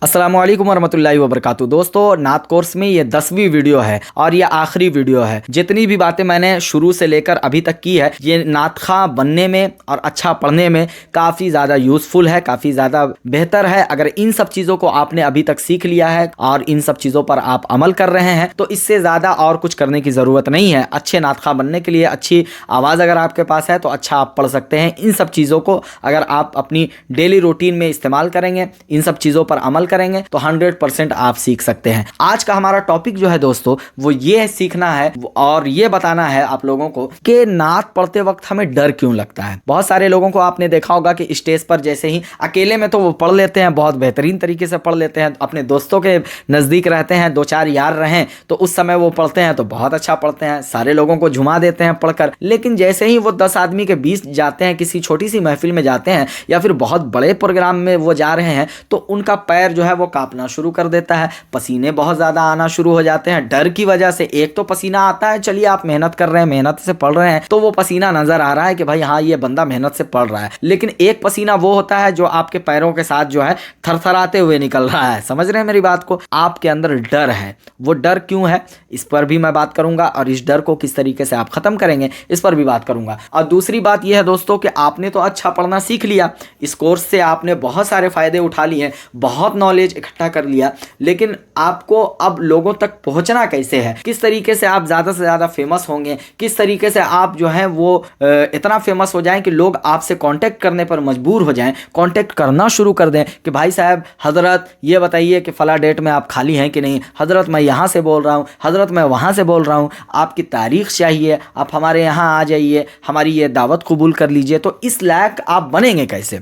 अस्सलामुअलैकुम वरहमतुल्लाहि वबरकातुहू। दोस्तों, नात कोर्स में ये 10वीं वीडियो है और ये आखिरी वीडियो है। जितनी भी बातें मैंने शुरू से लेकर अभी तक की है, ये नात ख़ां बनने में और अच्छा पढ़ने में काफ़ी ज़्यादा यूज़फुल है, काफ़ी ज़्यादा बेहतर है। अगर इन सब चीज़ों को आपने अभी तक सीख लिया है और इन सब चीज़ों पर आप अमल कर रहे हैं तो इससे ज़्यादा और कुछ करने की ज़रूरत नहीं है। अच्छे नात ख़ां बनने के लिए अच्छी आवाज़ अगर आपके पास है तो अच्छा आप पढ़ सकते हैं। इन सब चीज़ों को अगर आप अपनी डेली रूटीन में इस्तेमाल करेंगे, इन सब चीज़ों पर अमल करेंगे तो 100% आप सीख सकते हैं। आज का हमारा टॉपिक जो है दोस्तों, वो ये सीखना है और ये बताना है आप लोगों को कि नात पढ़ते वक्त हमें डर क्यों लगता है। बहुत सारे लोगों को आपने देखा होगा कि स्टेज पर जैसे ही अकेले में तो वो पढ़ लेते हैं, बहुत बेहतरीन तरीके से पढ़ लेते हैं। अपने दोस्तों के नज़दीक रहते हैं, दो चार यार रहें तो उस समय वो पढ़ते हैं तो बहुत अच्छा पढ़ते हैं, सारे लोगों को झुमा देते हैं पढ़कर। लेकिन जैसे ही वो 10 आदमी के बीच जाते हैं, किसी छोटी सी महफिल में जाते हैं या फिर बहुत बड़े प्रोग्राम में वो जा रहे हैं तो उनका पैर जो है वो कांपना शुरू कर देता है, पसीने बहुत ज़्यादा आना शुरू हो जाते हैं डर की वजह से। एक तो पसीना आता है, चलिए आप मेहनत कर रहे हैं, मेहनत से पढ़ रहे हैं तो वो पसीना नज़र आ रहा है कि भाई हाँ ये बंदा मेहनत से पढ़ रहा है। लेकिन एक पसीना वो होता है जो आपके पैरों के साथ जो है थरथराते हुए निकल रहा है। समझ रहे हैं मेरी बात को? आपके अंदर डर है। वो डर क्यों है इस पर भी मैं बात करूंगा और इस डर को किस तरीके से आप ख़त्म करेंगे इस पर भी बात करूंगा। और दूसरी बात यह है दोस्तों कि आपने तो अच्छा पढ़ना सीख लिया, इस कोर्स से आपने बहुत सारे फ़ायदे उठा लिए, बहुत नॉलेज इकट्ठा कर लिया, लेकिन आपको अब लोगों तक पहुंचना कैसे है, किस तरीके से आप ज़्यादा से ज़्यादा फेमस होंगे, किस तरीके से आप जो है वो इतना फेमस हो जाएं कि लोग आपसे कांटेक्ट करने पर मजबूर हो जाएं, कांटेक्ट करना शुरू कर दें कि भाई साहब हज़रत ये बताइए कि फ़ला डेट में आप खाली हैं कि नहीं, हज़रत मैं यहाँ से बोल रहा हूँ, हज़रत मैं वहाँ से बोल रहा हूँ, आपकी तारीख़ चाहिए, आप हमारे यहाँ आ जाइए, हमारी ये दावत कबूल कर लीजिए। तो इस लायक आप बनेंगे कैसे?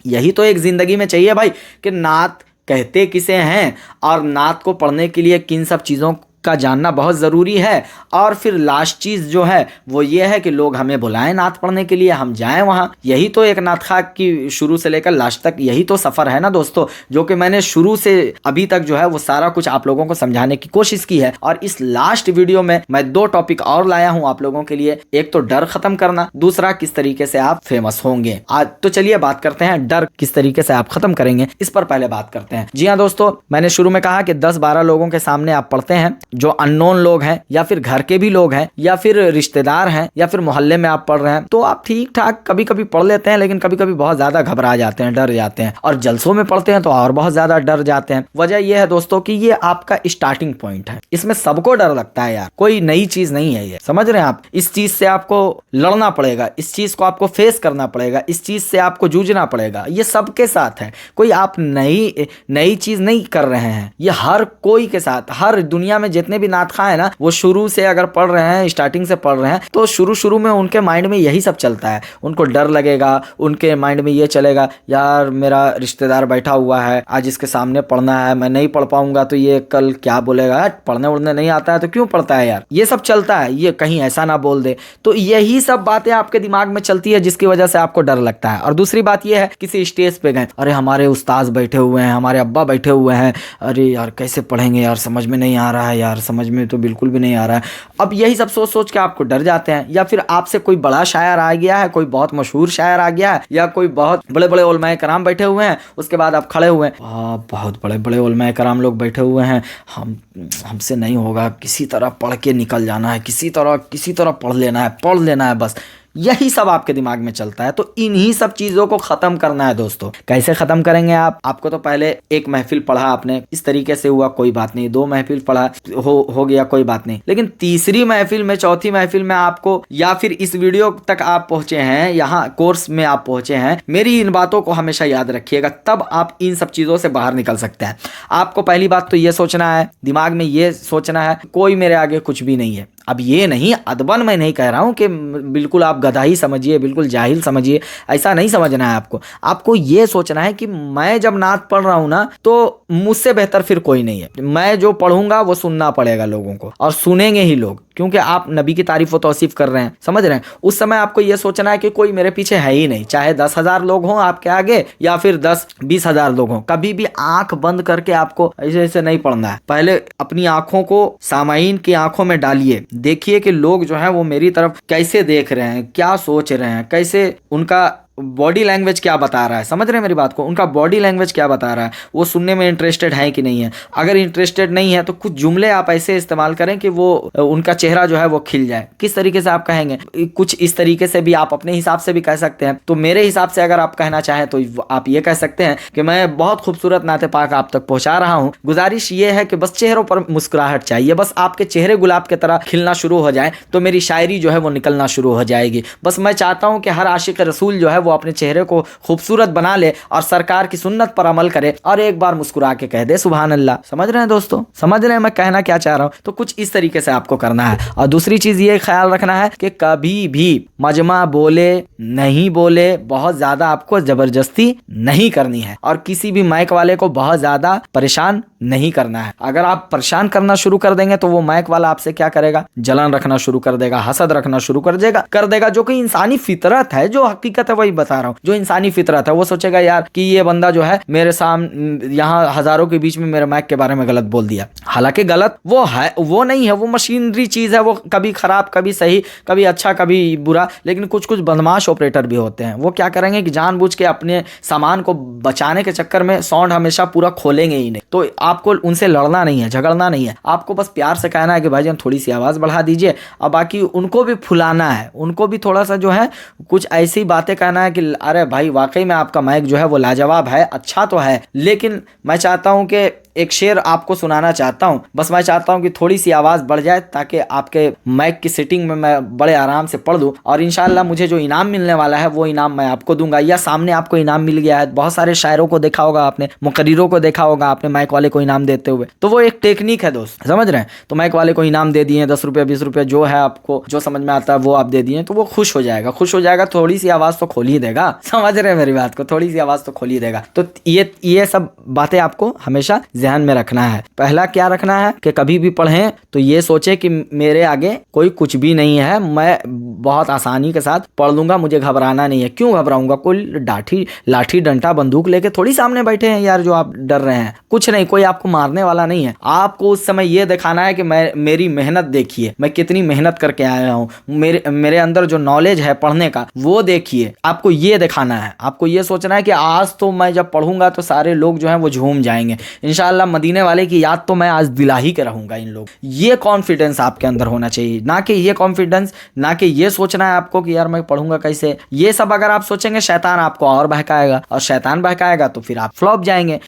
यही तो एक ज़िंदगी में चाहिए भाई कि नात कहते किसे हैं और नात को पढ़ने के लिए किन सब चीज़ों का जानना बहुत ज़रूरी है। और फिर लास्ट चीज़ जो है वो ये है कि लोग हमें बुलाएं नात पढ़ने के लिए, हम जाएं वहाँ। यही तो एक नात ख़ां की शुरू से लेकर लास्ट तक यही तो सफ़र है ना दोस्तों, जो कि मैंने शुरू से अभी तक जो है वो सारा कुछ आप लोगों को समझाने की कोशिश की है। और इस लास्ट वीडियो में मैं 2 टॉपिक और लाया हूँ आप लोगों के लिए, एक तो डर ख़त्म करना, दूसरा किस तरीके से आप फेमस होंगे। आज तो चलिए बात करते हैं डर किस तरीके से आप ख़त्म करेंगे, इस पर पहले बात करते हैं। जी हाँ दोस्तों, मैंने शुरू में कहा कि 10-12 लोगों के सामने आप पढ़ते हैं, जो अननोन लोग हैं या फिर घर के भी लोग हैं या फिर रिश्तेदार हैं या फिर मोहल्ले में आप पढ़ रहे हैं, तो आप ठीक ठाक कभी कभी पढ़ लेते हैं, लेकिन कभी कभी बहुत ज्यादा घबरा जाते हैं, डर जाते हैं। और जलसों में पढ़ते हैं तो और बहुत ज्यादा डर जाते हैं। वजह यह है दोस्तों कि ये आपका स्टार्टिंग पॉइंट है, इसमें सबको डर लगता है यार, कोई नई चीज नहीं है ये, समझ रहे हैं आप? इस चीज से आपको लड़ना पड़ेगा, इस चीज को आपको फेस करना पड़ेगा, इस चीज से आपको जूझना पड़ेगा। ये सबके साथ है, कोई आप नई चीज नहीं कर रहे हैं, ये हर कोई के साथ, हर दुनिया में जितने भी नात ख़ां है ना, वो शुरू से अगर पढ़ रहे हैं, स्टार्टिंग से पढ़ रहे हैं तो शुरू में उनके माइंड में यही सब चलता है। उनको डर लगेगा, उनके माइंड में ये चलेगा यार मेरा रिश्तेदार बैठा हुआ है, आज इसके सामने पढ़ना है, मैं नहीं पढ़ पाऊंगा तो ये कल क्या बोलेगा, पढ़ने उड़ने नहीं आता है तो क्यों पढ़ता है यार, ये सब चलता है, ये कहीं ऐसा ना बोल दे। तो यही सब बातें आपके दिमाग में चलती है जिसकी वजह से आपको डर लगता है। और दूसरी बात ये है, किसी स्टेज पे गए, अरे हमारे उस्ताद बैठे हुए हैं, हमारे अब्बा बैठे हुए हैं, अरे यार कैसे पढ़ेंगे यार, समझ में नहीं आ रहा है यार, समझ में तो बिल्कुल भी नहीं आ रहा है। अब यही सब सोच सोच के आपको डर जाते हैं। या फिर आपसे कोई बड़ा शायर आ गया है, कोई बहुत मशहूर शायर आ गया है, या कोई बहुत बड़े बड़े उलमाए कराम बैठे हुए हैं, उसके बाद आप खड़े हुए हैं, बहुत बड़े बड़े उलमाए कराम लोग बैठे हुए हैं, हमसे नहीं होगा, किसी तरह पढ़ के निकल जाना है, किसी तरह पढ़ लेना है बस। यही सब आपके दिमाग में चलता है। तो इन्हीं सब चीज़ों को ख़त्म करना है दोस्तों। कैसे ख़त्म करेंगे आप? आपको तो पहले एक महफिल पढ़ा आपने, इस तरीके से हुआ, कोई बात नहीं, 2 महफिल पढ़ा हो गया, कोई बात नहीं, लेकिन तीसरी महफिल में, चौथी महफिल में आपको, या फिर इस वीडियो तक आप पहुँचे हैं, यहाँ कोर्स में आप पहुँचे हैं, मेरी इन बातों को हमेशा याद रखिएगा, तब आप इन सब चीज़ों से बाहर निकल सकते हैं। आपको पहली बात तो ये सोचना है, दिमाग में ये सोचना है कोई मेरे आगे कुछ भी नहीं है। अब ये नहीं, अदबन मैं नहीं कह रहा हूँ कि बिल्कुल आप गधा ही समझिए, बिल्कुल जाहिल समझिए, ऐसा नहीं समझना है आपको। आपको ये सोचना है कि मैं जब नात पढ़ रहा हूँ ना तो मुझसे बेहतर फिर कोई नहीं है, मैं जो पढ़ूंगा वो सुनना पड़ेगा लोगों को, और सुनेंगे ही लोग, क्योंकि आप नबी की तारीफ व तौसीफ कर रहे हैं, समझ रहे हैं? उस समय आपको ये सोचना है कि कोई मेरे पीछे है ही नहीं, चाहे 10,000 लोग हों आपके आगे या फिर 10-20 हज़ार लोग हों, कभी भी आंख बंद करके आपको ऐसे नहीं पढ़ना है। पहले अपनी आंखों को सामाईन की आंखों में डालिए, देखिए कि लोग जो है वो मेरी तरफ कैसे देख रहे हैं, क्या सोच रहे हैं, कैसे उनका बॉडी लैंग्वेज क्या बता रहा है, समझ रहे हैं मेरी बात को, उनका बॉडी लैंग्वेज क्या बता रहा है, वो सुनने में इंटरेस्टेड है कि नहीं है। अगर इंटरेस्टेड नहीं है तो कुछ जुमले आप ऐसे इस्तेमाल करें कि वो उनका चेहरा जो है वो खिल जाए। किस तरीके से आप कहेंगे, कुछ इस तरीके से भी आप अपने हिसाब से भी कह सकते हैं। तो मेरे हिसाब से अगर आप कहना चाहें तो आप ये कह सकते हैं कि मैं बहुत खूबसूरत नाते पाक आप तक पहुंचा रहा हूं, गुजारिश ये है कि बस चेहरों पर मुस्कुराहट चाहिए, बस आपके चेहरे गुलाब की तरह खिलना शुरू हो जाए तो मेरी शायरी जो है वो निकलना शुरू हो जाएगी। बस मैं चाहता हूं कि हर आशिक रसूल जो है वो अपने चेहरे को खूबसूरत बना ले और सरकार की सुन्नत पर अमल करे और एक बार मुस्कुरा के कह दे सुभान अल्लाह। समझ रहे हैं दोस्तों, समझ रहे हैं मैं कहना क्या चाह रहा हूं। तो कुछ इस तरीके से आपको करना है। और दूसरी चीज ये ख्याल रखना है कि कभी भी मजमा बोले नहीं बोले बहुत ज्यादा आपको जबरदस्ती नहीं करनी है और किसी भी माइक वाले को बहुत ज्यादा परेशान नहीं करना है। अगर आप परेशान करना शुरू कर देंगे तो वो माइक वाला आपसे क्या करेगा, जलन रखना शुरू कर देगा, हसद रखना शुरू कर देगा, जो कि इंसानी फितरत है, जो हकीकत है वही बता रहा हूँ, जो इंसानी फितरत है। वो सोचेगा यार कि ये बंदा जो है मेरे सामने यहाँ हजारों के बीच में मेरे माइक के बारे में गलत बोल दिया। हालांकि गलत वो है, वो नहीं है, वो मशीनरी चीज है, वो कभी खराब कभी सही कभी अच्छा कभी बुरा। लेकिन कुछ कुछ बदमाश ऑपरेटर भी होते हैं, वो क्या करेंगे कि जानबूझ के अपने सामान को बचाने के चक्कर में साउंड हमेशा पूरा खोलेंगे ही नहीं। तो आपको उनसे लड़ना नहीं है, झगड़ना नहीं है, आपको बस प्यार से कहना है कि भाईजान थोड़ी सी आवाज़ बढ़ा दीजिए। और बाकी उनको भी फुलाना है, उनको भी थोड़ा सा जो है कुछ ऐसी बातें कहना है कि अरे भाई वाकई में आपका माइक जो है वो लाजवाब है, अच्छा तो है, लेकिन मैं चाहता हूं कि एक शेर आपको सुनाना चाहता हूं, बस मैं चाहता हूं कि थोड़ी सी आवाज़ बढ़ जाए ताकि आपके माइक की सेटिंग में मैं बड़े आराम से पढ़ दूं और इंशाल्लाह मुझे जो इनाम मिलने वाला है वो इनाम मैं आपको दूंगा। या सामने आपको इनाम मिल गया है, बहुत सारे शायरों को देखा होगा आपने, मुकर्रिरों को देखा होगा आपने माइक वाले को इनाम देते हुए, तो वो एक टेक्निक है दोस्त, समझ रहे हैं। तो माइक वाले को इनाम दे दिए 10 रुपये 20 रुपये जो है आपको जो समझ में आता है वो आप दे दिए, तो वो खुश हो जाएगा, थोड़ी सी आवाज़ तो खोल ही देगा। समझ रहे हैं मेरी बात को, थोड़ी सी आवाज़ तो खोल ही देगा। तो ये सब बातें आपको हमेशा ध्यान में रखना है। पहला क्या रखना है कि कभी भी पढ़ें तो ये सोचे कि मेरे आगे कोई कुछ भी नहीं है, मैं बहुत आसानी के साथ पढ़ लूंगा, मुझे घबराना नहीं है। क्यों घबराऊंगा, कोई लाठी डंडा बंदूक लेके थोड़ी सामने बैठे हैं यार जो आप डर रहे हैं, कुछ नहीं, कोई आपको मारने वाला नहीं है। आपको उस समय ये दिखाना है कि मेरी मेहनत देखिए, मैं कितनी मेहनत करके आया हूँ, मेरे अंदर जो नॉलेज है पढ़ने का वो देखिए, आपको ये दिखाना है। आपको ये सोचना है कि आज तो मैं जब पढ़ूंगा तो सारे लोग जो हैं वो झूम जाएंगे, इंशाअल्लाह मदीने वाले की याद तो मैं आज दिला ही के रहूंगा इन लोग। ये कॉन्फिडेंस आपके अंदर होना चाहिए, ना कि ये कॉन्फिडेंस, ना कि ये सोचना है आपको कि यार मैं पढ़ूंगा कैसे। ये सब अगर आप सोचेंगे शैतान आपको और बहकाएगा, और शैतान बहकाएगा तो फिर आप फ्लॉप जाएंगे।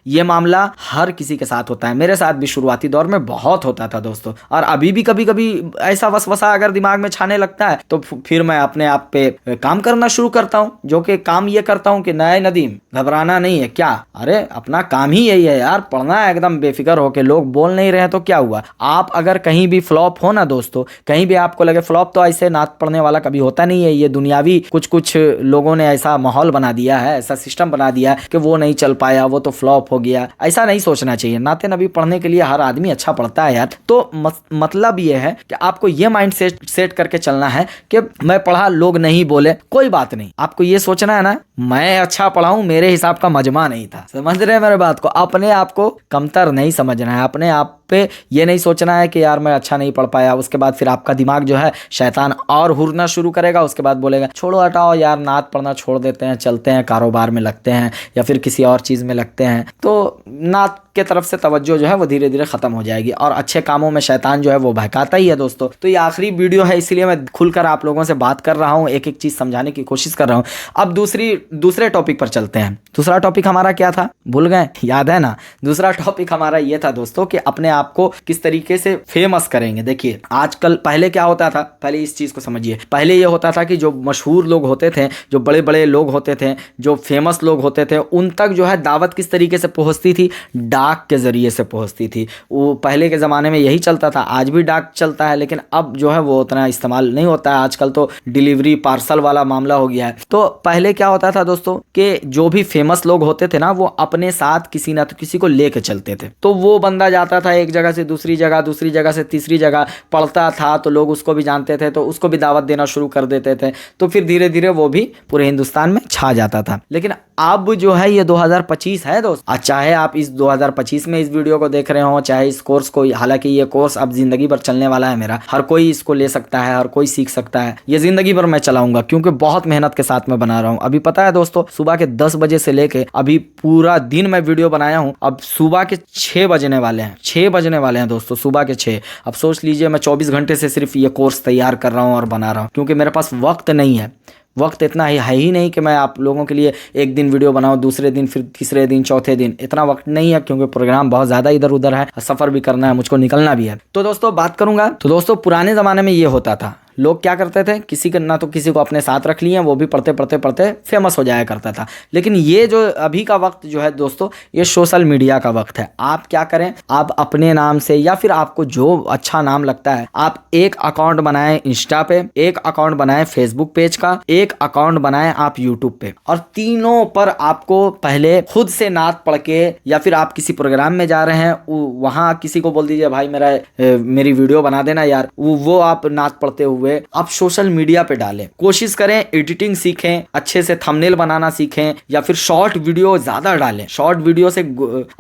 ये मामला हर किसी के साथ होता है, मेरे साथ भी शुरुआती दौर में बहुत होता था दोस्तों, और अभी भी कभी कभी ऐसा वसवसा अगर दिमाग में छाने लगता है तो फिर मैं अपने आप पे काम करना शुरू करता हूँ, जो कि काम ये करता हूँ कि नए नदीम घबराना नहीं है। क्या, अरे अपना काम ही यही है यार, पढ़ना है एकदम बेफिक्र होके। लोग बोल नहीं रहे तो क्या हुआ, आप अगर कहीं भी फ्लॉप हो ना दोस्तों, कहीं भी आपको लगे फ्लॉप, तो ऐसे नात पढ़ने वाला कभी होता नहीं है। ये दुनियावी कुछ लोगों ने ऐसा माहौल बना दिया है, ऐसा सिस्टम बना दिया है कि वो नहीं चल पाया, वो तो फ्लॉप हो गया। ऐसा नहीं सोचना चाहिए। नाते नबी पढ़ने के लिए हर आदमी अच्छा पढ़ता है यार। तो मतलब ये है कि आपको ये माइंड सेट करके चलना है कि मैं पढ़ा, लोग नहीं बोले, कोई बात नहीं। आपको ये सोचना है ना, मैं अच्छा पढ़ाऊं, मेरे हिसाब का मजमा नहीं था। समझ रहे हैं मेरे बात को, अपने आप को कमतर नहीं समझना है, अपने आप पे ये नहीं सोचना है कि यार मैं अच्छा नहीं पढ़ पाया। उसके बाद फिर आपका दिमाग जो है शैतान और हुरना शुरू करेगा, उसके बाद बोलेगा छोड़ो हटाओ यार, नात पढ़ना छोड़ देते हैं, चलते हैं कारोबार में लगते हैं या फिर किसी और चीज़ में लगते हैं। तो नात के तरफ से तवज्जो जो है वो धीरे धीरे खत्म हो जाएगी और अच्छे कामों में शैतान जो है वो बहकाता ही है दोस्तों। तो ये आखिरी वीडियो है, इसलिए मैं खुलकर आप लोगों से बात कर रहा हूँ, एक एक चीज़ समझाने की कोशिश कर रहा हूँ। अब दूसरे टॉपिक पर चलते हैं। दूसरा टॉपिक हमारा क्या था, भूल गए, याद है ना? दूसरा टॉपिक हमारा ये था दोस्तों कि अपने आप को किस तरीके से फेमस करेंगे। देखिए आजकल, पहले क्या होता था, पहले इस चीज़ को समझिए। पहले ये होता था कि जो मशहूर लोग होते थे, जो बड़े बड़े लोग होते थे, जो फेमस लोग होते थे, उन तक जो है दावत किस तरीके से पहुँचती थी, डाक के ज़रिए से पहुँचती थी। वो पहले के ज़माने में यही चलता था, आज भी डाक चलता है, लेकिन अब जो है वो उतना इस्तेमाल नहीं होता है। आजकल तो डिलीवरी पार्सल वाला मामला हो गया है। तो पहले क्या होता था दोस्तों कि जो भी फेमस लोग होते थे ना, वो अपने साथ किसी ना तो किसी को लेके चलते थे। तो वो बंदा जाता था एक जगह से दूसरी जगह से तीसरी जगह, पढ़ता था तो लोग उसको भी जानते थे, तो उसको भी दावत देना शुरू कर देते थे। तो फिर धीरे धीरे वो भी पूरे हिंदुस्तान में छा जाता था। लेकिन अब जो है ये 2025 है दोस्त, चाहे आप इस 2025 में इस वीडियो को देख रहे हो, चाहे इस कोर्स को, हालांकि ये कोर्स अब जिंदगी भर चलने वाला है मेरा, हर कोई इसको ले सकता है, हर कोई सीख सकता है, ये जिंदगी भर मैं चलाऊंगा क्योंकि बहुत मेहनत के साथ मैं बना रहा हूँ। अभी पता है दोस्तों, सुबह के 10 बजे से लेके अभी पूरा दिन मैं वीडियो बनाया हूँ। अब सुबह के 6 बजने वाले हैं, 6 बजने वाले हैं दोस्तों, सुबह के 6। अब सोच लीजिए मैं 24 घंटे से सिर्फ ये कोर्स तैयार कर रहा हूँ और बना रहा हूँ, क्योंकि मेरे पास वक्त नहीं है। वक्त इतना है ही नहीं कि मैं आप लोगों के लिए एक दिन वीडियो बनाऊं, दूसरे दिन, फिर तीसरे दिन, चौथे दिन, इतना वक्त नहीं है क्योंकि प्रोग्राम बहुत ज़्यादा इधर उधर है, सफ़र भी करना है, मुझको निकलना भी है। तो दोस्तों बात करूंगा, तो दोस्तों पुराने ज़माने में ये होता था, लोग क्या करते थे, किसी का ना तो किसी को अपने साथ रख लिए, वो भी पढ़ते पढ़ते पढ़ते फेमस हो जाया करता था। लेकिन ये जो अभी का वक्त जो है दोस्तों, ये सोशल मीडिया का वक्त है। आप क्या करें, आप अपने नाम से या फिर आपको जो अच्छा नाम लगता है, आप एक अकाउंट बनाएं इंस्टा पे, एक अकाउंट बनाएं फेसबुक पेज का, एक अकाउंट बनाएं आप यूट्यूब पे, और तीनों पर आपको पहले खुद से नात पढ़ के, या फिर आप किसी प्रोग्राम में जा रहे हैं, वहां किसी को बोल दीजिए भाई मेरी वीडियो बना देना यार, वो आप नात पढ़ते हुए आप सोशल मीडिया पे डालें। कोशिश करें एडिटिंग सीखें, अच्छे से थंबनेल बनाना सीखें, या फिर शॉर्ट वीडियो ज्यादा डालें। शॉर्ट वीडियो से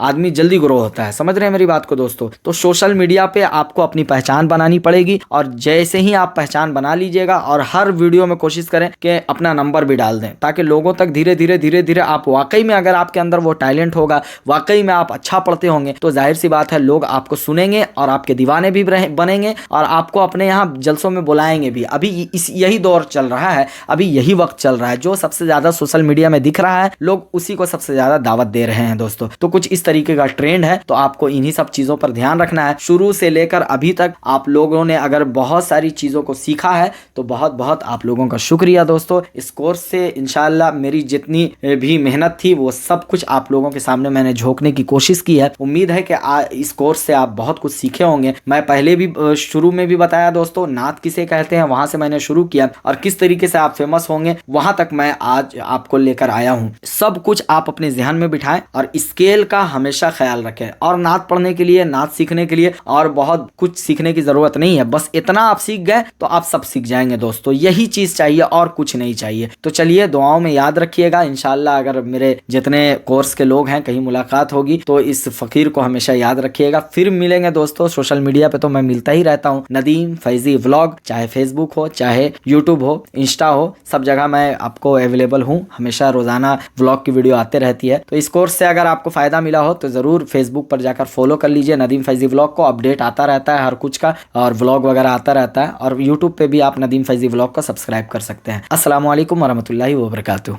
आदमी जल्दी ग्रो होता है, समझ रहे हैं मेरी बात को दोस्तों। तो सोशल मीडिया पे आपको अपनी पहचान बनानी पड़ेगी, और जैसे ही आप पहचान बना लीजिएगा, और हर वीडियो में कोशिश करें कि अपना नंबर भी डाल दें, ताकि लोगों तक धीरे धीरे आप वाकई में, अगर आपके अंदर वो टैलेंट होगा, वाकई में आप अच्छा पढ़ते होंगे, तो जाहिर सी बात है लोग आपको सुनेंगे और आपके दीवाने भी बनेंगे, और आपको अपने यहाँ जलसों में बुलाएंगे भी। अभी यही दौर चल रहा है, अभी यही वक्त चल रहा है, जो सबसे ज्यादा सोशल मीडिया में दिख रहा है, लोग उसी को सबसे ज्यादा दावत दे रहे हैं दोस्तों। तो कुछ इस तरीके का ट्रेंड है, तो आपको इन्हीं सब चीजों पर ध्यान रखना है। शुरू से लेकर अभी तक आप लोगों ने अगर बहुत सारी चीजों को सीखा है, तो बहुत बहुत आप लोगों का शुक्रिया दोस्तों। इस कोर्स से इंशाल्लाह मेरी जितनी भी मेहनत थी, वो सब कुछ आप लोगों के सामने मैंने झोंकने की कोशिश की है। उम्मीद है कि इस कोर्स से आप बहुत कुछ सीखे होंगे। मैं पहले भी शुरू में भी बताया दोस्तों, नात किसे कहते हैं, वहां से मैंने शुरू किया, और किस तरीके से आप फेमस होंगे, वहां तक मैं आज आपको लेकर आया हूं। सब कुछ आप अपने ध्यान में बिठाएं, और स्केल का हमेशा ख्याल रखें। और नात पढ़ने के लिए, नात सीखने के लिए और बहुत कुछ सीखने की जरूरत नहीं है, बस इतना आप सीख गए तो आप सब सीख जाएंगे दोस्तों। यही चीज चाहिए और कुछ नहीं चाहिए। तो चलिए, दुआओं में याद रखिएगा। इंशाल्लाह अगर मेरे जितने कोर्स के लोग हैं, कहीं मुलाकात होगी, तो इस फकीर को हमेशा याद रखिएगा। फिर मिलेंगे दोस्तों। सोशल मीडिया पे तो मैं मिलता ही रहता हूँ, नदीम फैजी व्लॉग, चाहे फेसबुक हो, चाहे यूट्यूब हो, इंस्टा हो, सब जगह मैं आपको अवेलेबल हूँ। हमेशा रोजाना व्लॉग की वीडियो आते रहती है। तो इस कोर्स से अगर आपको फायदा मिला हो, तो जरूर फेसबुक पर जाकर फॉलो कर लीजिए नदीम फैजी व्लॉग को। अपडेट आता रहता है हर कुछ का, और व्लॉग वगैरह आता रहता है। और यूट्यूब पे भी आप नदीम फैजी व्लॉग को सब्सक्राइब कर सकते हैं। अस्सलाम वालेकुम वरहमतुल्लाहि वबरकातुहू।